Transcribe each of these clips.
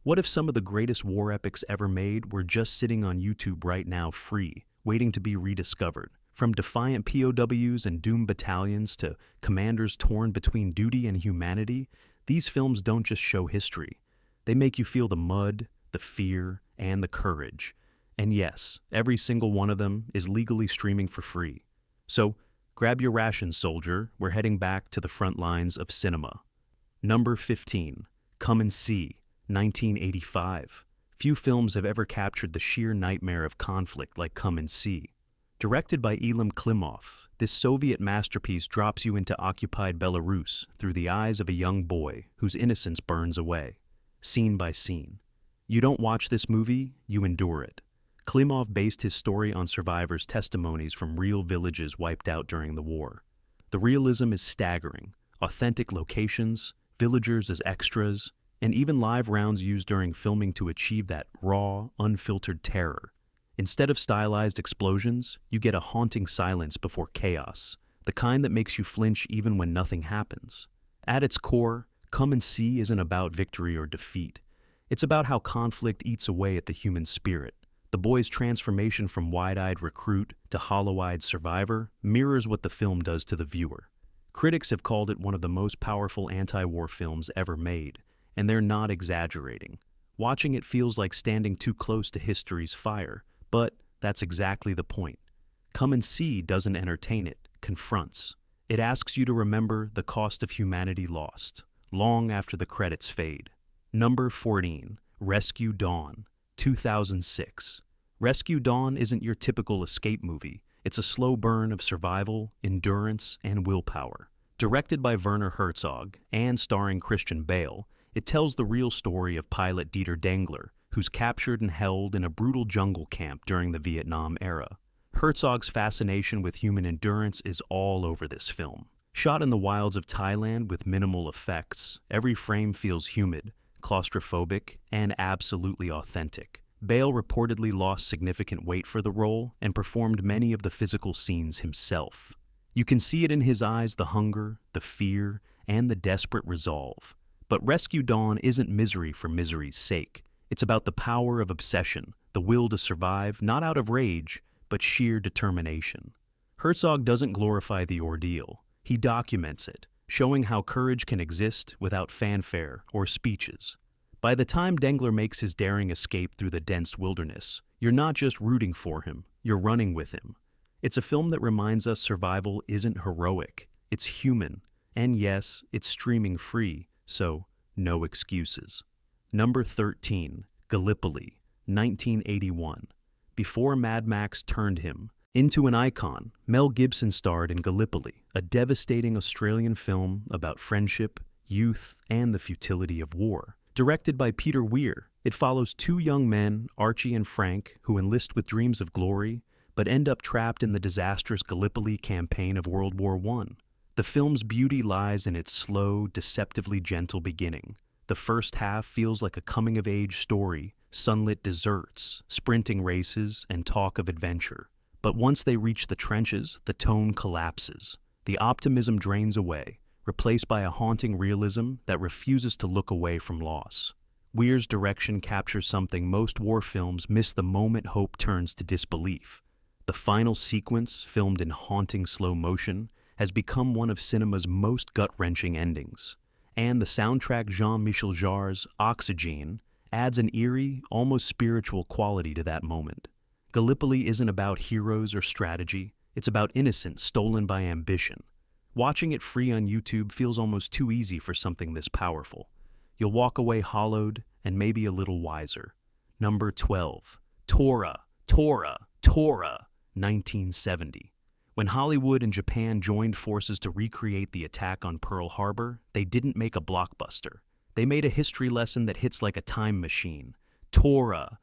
What if some of the greatest war epics ever made were just sitting on YouTube right now free, waiting to be rediscovered? From defiant POWs and doomed battalions to commanders torn between duty and humanity, these films don't just show history. They make you feel the mud, the fear, and the courage. And yes, every single one of them is legally streaming for free. So, grab your rations, soldier. We're heading back to the front lines of cinema. Number 15. Come and See, 1985. Few films have ever captured the sheer nightmare of conflict like Come and See. Directed by Elim Klimov, this Soviet masterpiece drops you into occupied Belarus through the eyes of a young boy whose innocence burns away, scene by scene. You don't watch this movie, you endure it. Klimov based his story on survivors' testimonies from real villages wiped out during the war. The realism is staggering. Authentic locations, villagers as extras, and even live rounds used during filming to achieve that raw, unfiltered terror. Instead of stylized explosions, you get a haunting silence before chaos, the kind that makes you flinch even when nothing happens. At its core, Come and See isn't about victory or defeat. It's about how conflict eats away at the human spirit. The boy's transformation from wide-eyed recruit to hollow-eyed survivor mirrors what the film does to the viewer. Critics have called it one of the most powerful anti-war films ever made, and they're not exaggerating. Watching it feels like standing too close to history's fire, but that's exactly the point. Come and See doesn't entertain, it confronts. It asks you to remember the cost of humanity lost, long after the credits fade. Number 14. Rescue Dawn, 2006. Rescue Dawn isn't your typical escape movie. It's a slow burn of survival, endurance, and willpower. Directed by Werner Herzog and starring Christian Bale, it tells the real story of pilot Dieter Dengler, who's captured and held in a brutal jungle camp during the Vietnam era. Herzog's fascination with human endurance is all over this film. Shot in the wilds of Thailand with minimal effects, every frame feels humid, claustrophobic, and absolutely authentic. Bale reportedly lost significant weight for the role and performed many of the physical scenes himself. You can see it in his eyes, the hunger, the fear, and the desperate resolve. But Rescue Dawn isn't misery for misery's sake. It's about the power of obsession, the will to survive, not out of rage, but sheer determination. Herzog doesn't glorify the ordeal. He documents it, showing how courage can exist without fanfare or speeches. By the time Dengler makes his daring escape through the dense wilderness, you're not just rooting for him, you're running with him. It's a film that reminds us survival isn't heroic, it's human. And yes, it's streaming free, so no excuses. Number 13. Gallipoli, 1981. Before Mad Max turned him into an icon, Mel Gibson starred in Gallipoli, a devastating Australian film about friendship, youth, and the futility of war. Directed by Peter Weir, it follows two young men, Archie and Frank, who enlist with dreams of glory, but end up trapped in the disastrous Gallipoli campaign of World War I. The film's beauty lies in its slow, deceptively gentle beginning. The first half feels like a coming-of-age story, sunlit deserts, sprinting races, and talk of adventure. But once they reach the trenches, the tone collapses. The optimism drains away, replaced by a haunting realism that refuses to look away from loss. Weir's direction captures something most war films miss the moment hope turns to disbelief. The final sequence, filmed in haunting slow motion, has become one of cinema's most gut-wrenching endings. And the soundtrack Jean-Michel Jarre's Oxygen adds an eerie, almost spiritual quality to that moment. Gallipoli isn't about heroes or strategy, it's about innocence stolen by ambition. Watching it free on YouTube feels almost too easy for something this powerful. You'll walk away hollowed and maybe a little wiser. Number 12. Tora, 1970. When Hollywood and Japan joined forces to recreate the attack on Pearl Harbor, they didn't make a blockbuster. They made a history lesson that hits like a time machine. Tora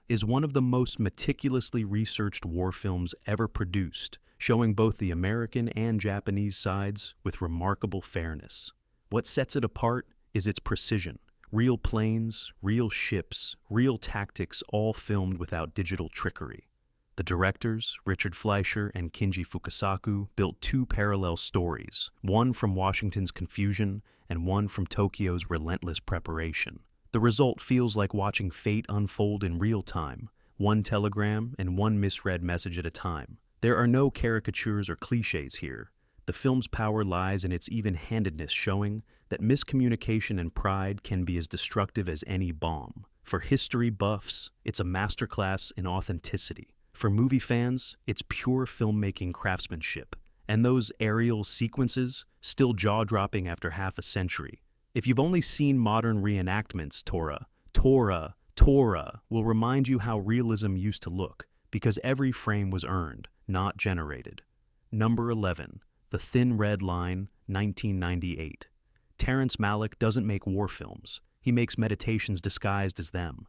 is one of the most meticulously researched war films ever produced, showing both the American and Japanese sides with remarkable fairness. What sets it apart is its precision. Real planes, real ships, real tactics, all filmed without digital trickery. The directors, Richard Fleischer and Kinji Fukasaku, built two parallel stories, one from Washington's confusion and one from Tokyo's relentless preparation. The result feels like watching fate unfold in real time, one telegram and one misread message at a time. There are no caricatures or cliches here. The film's power lies in its even-handedness, showing that miscommunication and pride can be as destructive as any bomb. For history buffs, it's a masterclass in authenticity. For movie fans, it's pure filmmaking craftsmanship. And those aerial sequences, still jaw-dropping after half a century. If you've only seen modern reenactments, Tora will remind you how realism used to look, because every frame was earned, not generated. Number 11. The Thin Red Line, 1998. Terrence Malick doesn't make war films. He makes meditations disguised as them.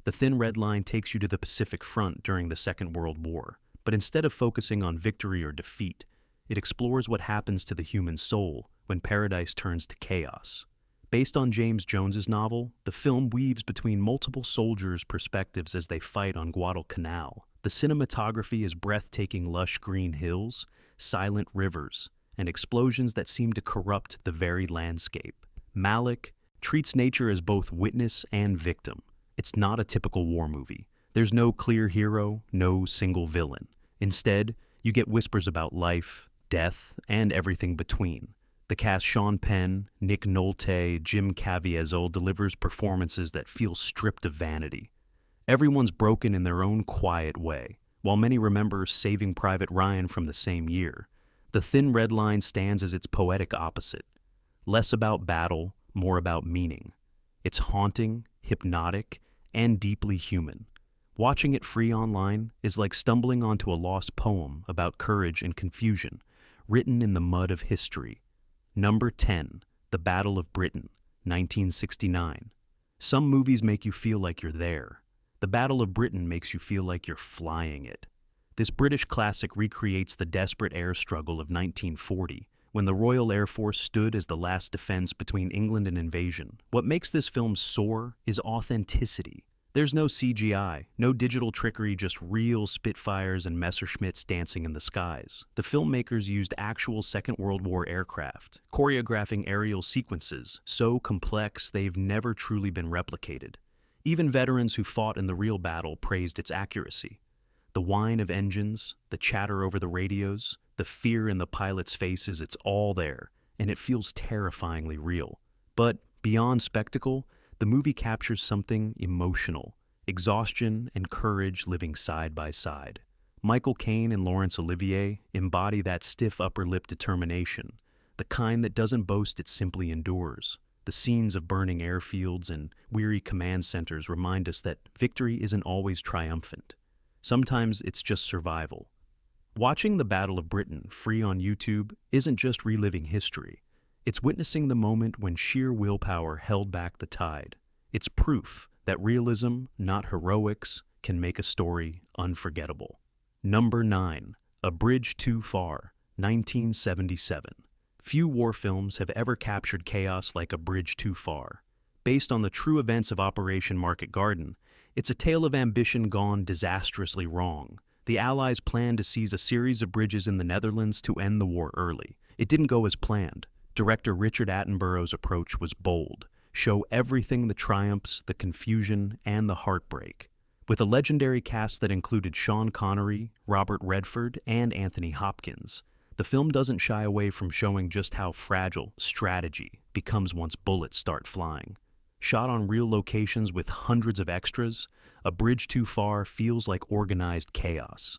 The Thin Red Line takes you to the Pacific Front during the Second World War, but instead of focusing on victory or defeat, it explores what happens to the human soul when paradise turns to chaos. Based on James Jones's novel, the film weaves between multiple soldiers' perspectives as they fight on Guadalcanal. The cinematography is breathtaking lush green hills, silent rivers, and explosions that seem to corrupt the very landscape. Malick treats nature as both witness and victim. It's not a typical war movie. There's no clear hero, no single villain. Instead, you get whispers about life, death, and everything between. The cast Sean Penn, Nick Nolte, Jim Caviezel delivers performances that feel stripped of vanity. Everyone's broken in their own quiet way, while many remember Saving Private Ryan from the same year. The Thin Red Line stands as its poetic opposite. Less about battle, more about meaning. It's haunting, hypnotic, and deeply human. Watching it free online is like stumbling onto a lost poem about courage and confusion, written in the mud of history. Number 10. The Battle of Britain, 1969. Some movies make you feel like you're there. The Battle of Britain makes you feel like you're flying it. This British classic recreates the desperate air struggle of 1940, when the Royal Air Force stood as the last defense between England and invasion. What makes this film soar is authenticity. There's no CGI, no digital trickery, just real Spitfires and Messerschmitts dancing in the skies. The filmmakers used actual Second World War aircraft, choreographing aerial sequences so complex they've never truly been replicated. Even veterans who fought in the real battle praised its accuracy. The whine of engines, the chatter over the radios, the fear in the pilots' faces, it's all there, and it feels terrifyingly real. But beyond spectacle, the movie captures something emotional, exhaustion and courage living side by side. Michael Caine and Laurence Olivier embody that stiff upper lip determination, the kind that doesn't boast, it simply endures. The scenes of burning airfields and weary command centers remind us that victory isn't always triumphant. Sometimes it's just survival. Watching the Battle of Britain free on YouTube isn't just reliving history. It's witnessing the moment when sheer willpower held back the tide. It's proof that realism, not heroics, can make a story unforgettable. Number 9. A Bridge Too Far, 1977. Few war films have ever captured chaos like A Bridge Too Far. Based on the true events of Operation Market Garden, it's a tale of ambition gone disastrously wrong. The Allies planned to seize a series of bridges in the Netherlands to end the war early. It didn't go as planned. Director Richard Attenborough's approach was bold. Show everything: the triumphs, the confusion, and the heartbreak. With a legendary cast that included Sean Connery, Robert Redford, and Anthony Hopkins, the film doesn't shy away from showing just how fragile strategy becomes once bullets start flying. Shot on real locations with hundreds of extras, A Bridge Too Far feels like organized chaos.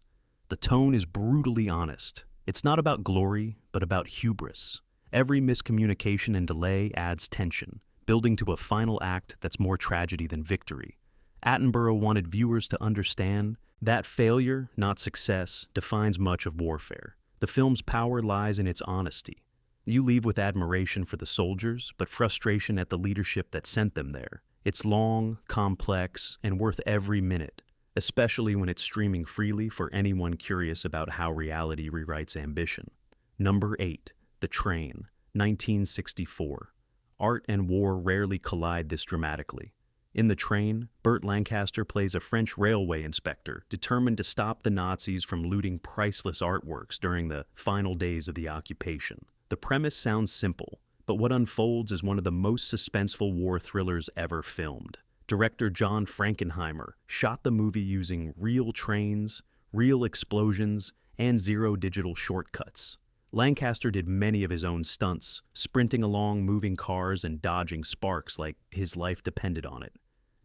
The tone is brutally honest. It's not about glory, but about hubris. Every miscommunication and delay adds tension, building to a final act that's more tragedy than victory. Attenborough wanted viewers to understand that failure, not success, defines much of warfare. The film's power lies in its honesty. You leave with admiration for the soldiers, but frustration at the leadership that sent them there. It's long, complex, and worth every minute, especially when it's streaming freely for anyone curious about how reality rewrites ambition. Number 8. The Train, 1964. Art and war rarely collide this dramatically. In The Train, Burt Lancaster plays a French railway inspector determined to stop the Nazis from looting priceless artworks during the final days of the occupation. The premise sounds simple, but what unfolds is one of the most suspenseful war thrillers ever filmed. Director John Frankenheimer shot the movie using real trains, real explosions, and zero digital shortcuts. Lancaster did many of his own stunts, sprinting along moving cars and dodging sparks like his life depended on it.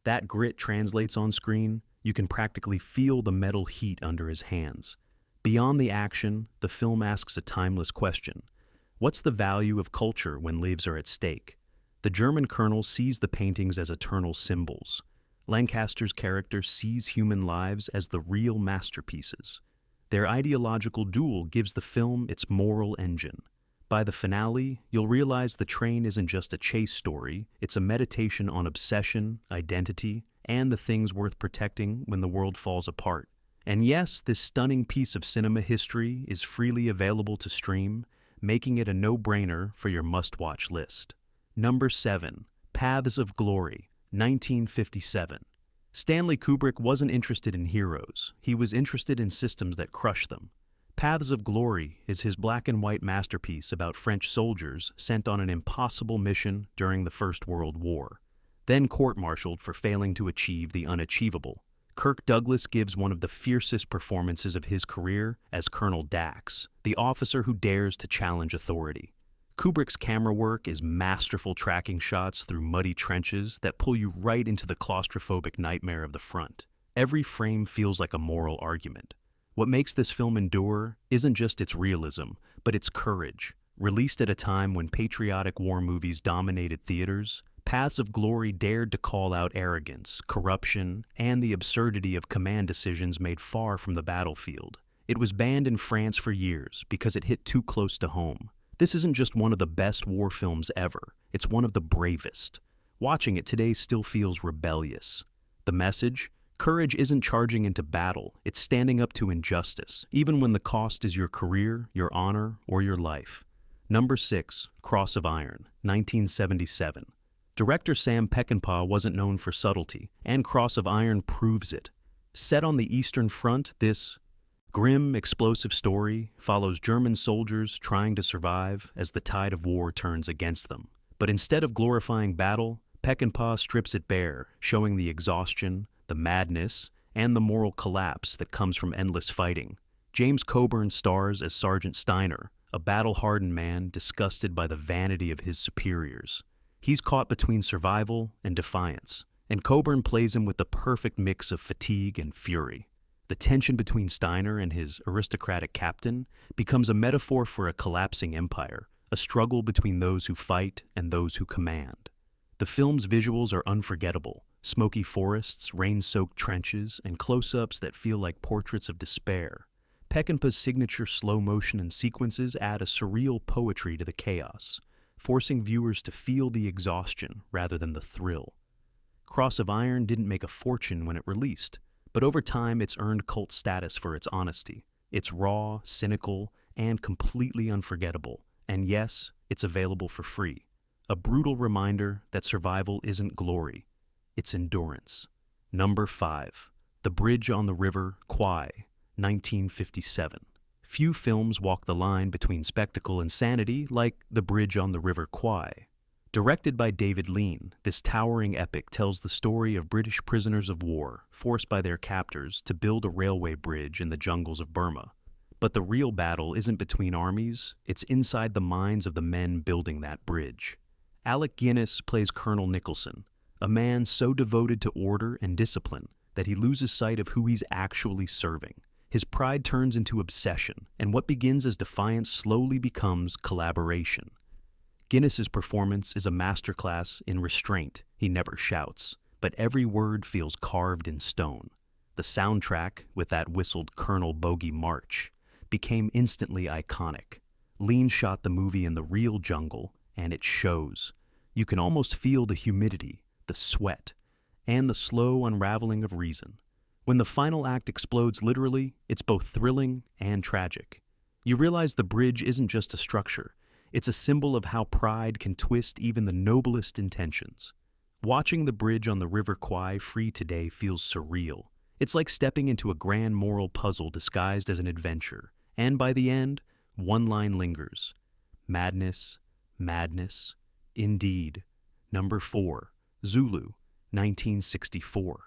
That grit translates on screen. You can practically feel the metal heat under his hands. Beyond the action, the film asks a timeless question. What's the value of culture when lives are at stake? The German colonel sees the paintings as eternal symbols. Lancaster's character sees human lives as the real masterpieces. Their ideological duel gives the film its moral engine. By the finale, you'll realize the train isn't just a chase story, it's a meditation on obsession, identity, and the things worth protecting when the world falls apart. And yes, this stunning piece of cinema history is freely available to stream, making it a no-brainer for your must-watch list. Number 7. Paths of Glory, 1957. Stanley Kubrick wasn't interested in heroes. He was interested in systems that crush them. Paths of Glory is his black-and-white masterpiece about French soldiers sent on an impossible mission during the First World War, then court-martialed for failing to achieve the unachievable. Kirk Douglas gives one of the fiercest performances of his career as Colonel Dax, the officer who dares to challenge authority. Kubrick's camera work is masterful tracking shots through muddy trenches that pull you right into the claustrophobic nightmare of the front. Every frame feels like a moral argument. What makes this film endure isn't just its realism, but its courage. Released at a time when patriotic war movies dominated theaters, Paths of Glory dared to call out arrogance, corruption, and the absurdity of command decisions made far from the battlefield. It was banned in France for years because it hit too close to home. This isn't just one of the best war films ever, it's one of the bravest. Watching it today still feels rebellious. The message? Courage isn't charging into battle, it's standing up to injustice, even when the cost is your career, your honor, or your life. Number 6. Cross of Iron, 1977. Director Sam Peckinpah wasn't known for subtlety, and Cross of Iron proves it. Set on the Eastern Front, this grim, explosive story follows German soldiers trying to survive as the tide of war turns against them. But instead of glorifying battle, Peckinpah strips it bare, showing the exhaustion, the madness, and the moral collapse that comes from endless fighting. James Coburn stars as Sergeant Steiner, a battle-hardened man disgusted by the vanity of his superiors. He's caught between survival and defiance, and Coburn plays him with the perfect mix of fatigue and fury. The tension between Steiner and his aristocratic captain becomes a metaphor for a collapsing empire, a struggle between those who fight and those who command. The film's visuals are unforgettable: smoky forests, rain-soaked trenches, and close-ups that feel like portraits of despair. Peckinpah's signature slow motion and sequences add a surreal poetry to the chaos, forcing viewers to feel the exhaustion rather than the thrill. Cross of Iron didn't make a fortune when it released, but over time it's earned cult status for its honesty. It's raw, cynical, and completely unforgettable, and yes, it's available for free. A brutal reminder that survival isn't glory, it's endurance. Number 5. The Bridge on the River, Kwai, 1957. Few films walk the line between spectacle and sanity like The Bridge on the River Kwai. Directed by David Lean, this towering epic tells the story of British prisoners of war forced by their captors to build a railway bridge in the jungles of Burma. But the real battle isn't between armies, it's inside the minds of the men building that bridge. Alec Guinness plays Colonel Nicholson, a man so devoted to order and discipline that he loses sight of who he's actually serving. His pride turns into obsession, and what begins as defiance slowly becomes collaboration. Guinness's performance is a masterclass in restraint. He never shouts, but every word feels carved in stone. The soundtrack, with that whistled Colonel Bogey March, became instantly iconic. Lean shot the movie in the real jungle, and it shows. You can almost feel the humidity, the sweat, and the slow unraveling of reason. When the final act explodes literally, it's both thrilling and tragic. You realize the bridge isn't just a structure, it's a symbol of how pride can twist even the noblest intentions. Watching The Bridge on the River Kwai free today feels surreal. It's like stepping into a grand moral puzzle disguised as an adventure, and by the end, one line lingers: madness, madness. Indeed. Number 4. Zulu, 1964.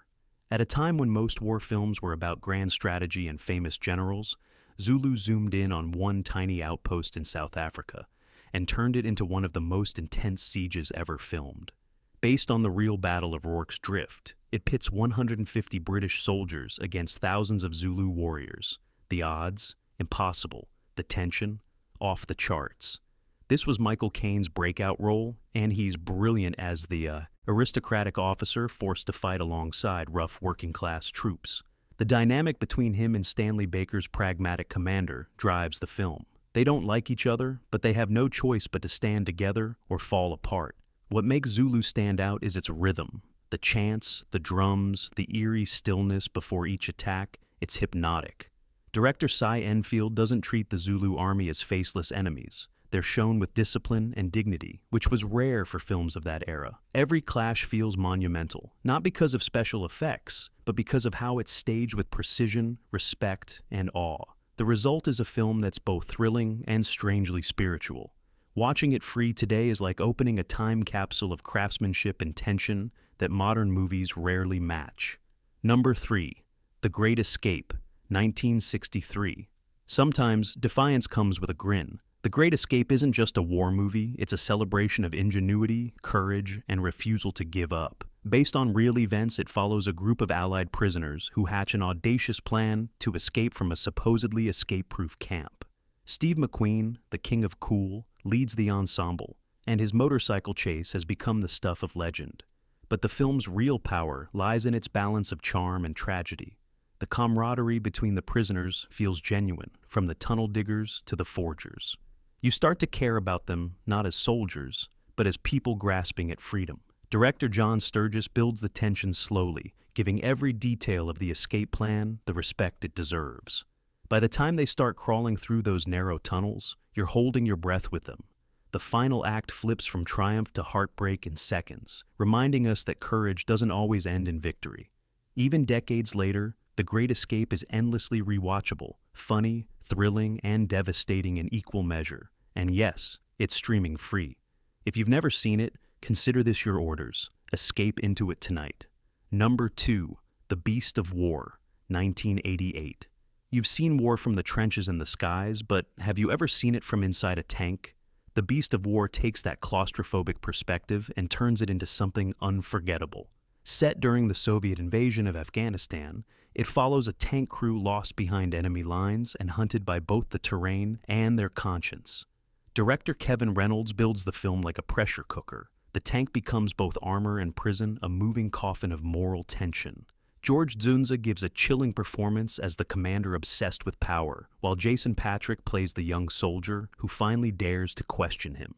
At a time when most war films were about grand strategy and famous generals, Zulu zoomed in on one tiny outpost in South Africa and turned it into one of the most intense sieges ever filmed. Based on the real Battle of Rorke's Drift, it pits 150 British soldiers against thousands of Zulu warriors. The odds? Impossible. The tension? Off the charts. This was Michael Caine's breakout role, and he's brilliant as the aristocratic officer forced to fight alongside rough working-class troops. The dynamic between him and Stanley Baker's pragmatic commander drives the film. They don't like each other, but they have no choice but to stand together or fall apart. What makes Zulu stand out is its rhythm. The chants, the drums, the eerie stillness before each attack, it's hypnotic. Director Cy Enfield doesn't treat the Zulu army as faceless enemies. They're shown with discipline and dignity, which was rare for films of that era. Every clash feels monumental, not because of special effects, but because of how it's staged with precision, respect, and awe. The result is a film that's both thrilling and strangely spiritual. Watching it free today is like opening a time capsule of craftsmanship and tension that modern movies rarely match. Number 3. The Great Escape, 1963. Sometimes defiance comes with a grin. The Great Escape isn't just a war movie, it's a celebration of ingenuity, courage, and refusal to give up. Based on real events, it follows a group of Allied prisoners who hatch an audacious plan to escape from a supposedly escape-proof camp. Steve McQueen, the king of cool, leads the ensemble, and his motorcycle chase has become the stuff of legend. But the film's real power lies in its balance of charm and tragedy. The camaraderie between the prisoners feels genuine, from the tunnel diggers to the forgers. You start to care about them not as soldiers, but as people grasping at freedom. Director John Sturges builds the tension slowly, giving every detail of the escape plan the respect it deserves. By the time they start crawling through those narrow tunnels, you're holding your breath with them. The final act flips from triumph to heartbreak in seconds, reminding us that courage doesn't always end in victory. Even decades later, The Great Escape is endlessly rewatchable, funny, thrilling, and devastating in equal measure. And yes, it's streaming free. If you've never seen it, consider this your orders. Escape into it tonight. Number 2. The Beast of War, 1988. You've seen war from the trenches and the skies, but have you ever seen it from inside a tank? The Beast of War takes that claustrophobic perspective and turns it into something unforgettable. Set during the Soviet invasion of Afghanistan, it follows a tank crew lost behind enemy lines and hunted by both the terrain and their conscience. Director Kevin Reynolds builds the film like a pressure cooker. The tank becomes both armor and prison, a moving coffin of moral tension. George Zunza gives a chilling performance as the commander obsessed with power, while Jason Patric plays the young soldier who finally dares to question him.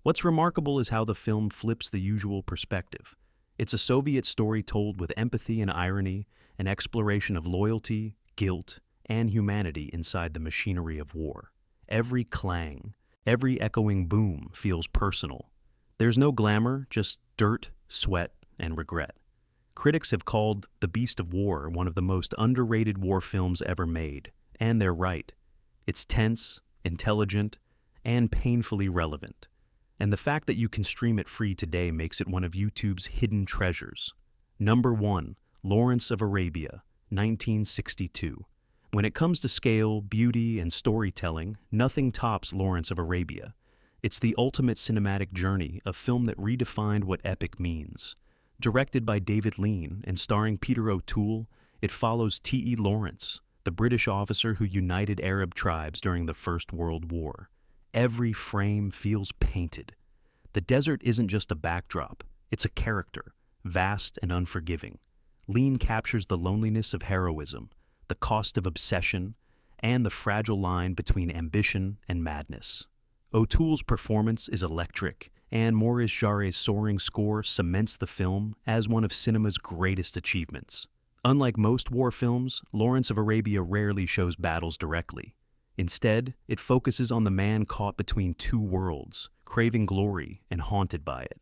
What's remarkable is how the film flips the usual perspective. It's a Soviet story told with empathy and irony, an exploration of loyalty, guilt, and humanity inside the machinery of war. Every clang, every echoing boom feels personal. There's no glamour, just dirt, sweat, and regret. Critics have called The Beast of War one of the most underrated war films ever made, and they're right. It's tense, intelligent, and painfully relevant. And the fact that you can stream it free today makes it one of YouTube's hidden treasures. Number 1. Lawrence of Arabia, 1962. When it comes to scale, beauty, and storytelling, nothing tops Lawrence of Arabia. It's the ultimate cinematic journey, a film that redefined what epic means. Directed by David Lean and starring Peter O'Toole, it follows T.E. Lawrence, the British officer who united Arab tribes during the First World War. Every frame feels painted. The desert isn't just a backdrop, it's a character, vast and unforgiving. Lean captures the loneliness of heroism, the cost of obsession, and the fragile line between ambition and madness. O'Toole's performance is electric, and Maurice Jarre's soaring score cements the film as one of cinema's greatest achievements. Unlike most war films, Lawrence of Arabia rarely shows battles directly. Instead, it focuses on the man caught between two worlds, craving glory and haunted by it.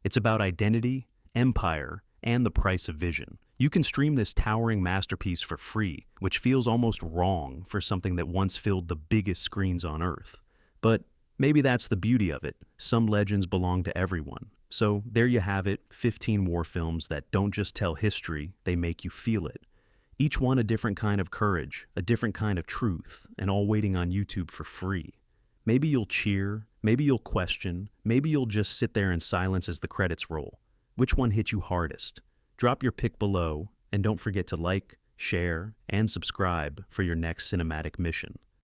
It's about identity, empire, and the price of vision. You can stream this towering masterpiece for free, which feels almost wrong for something that once filled the biggest screens on Earth. But Maybe that's the beauty of it. Some legends belong to everyone. So there you have it, 15 war films that don't just tell history, they make you feel it. Each one a different kind of courage, a different kind of truth, and all waiting on YouTube for free. Maybe you'll cheer, maybe you'll question, maybe you'll just sit there in silence as the credits roll. Which one hit you hardest? Drop your pick below, and don't forget to like, share, and subscribe for your next cinematic mission.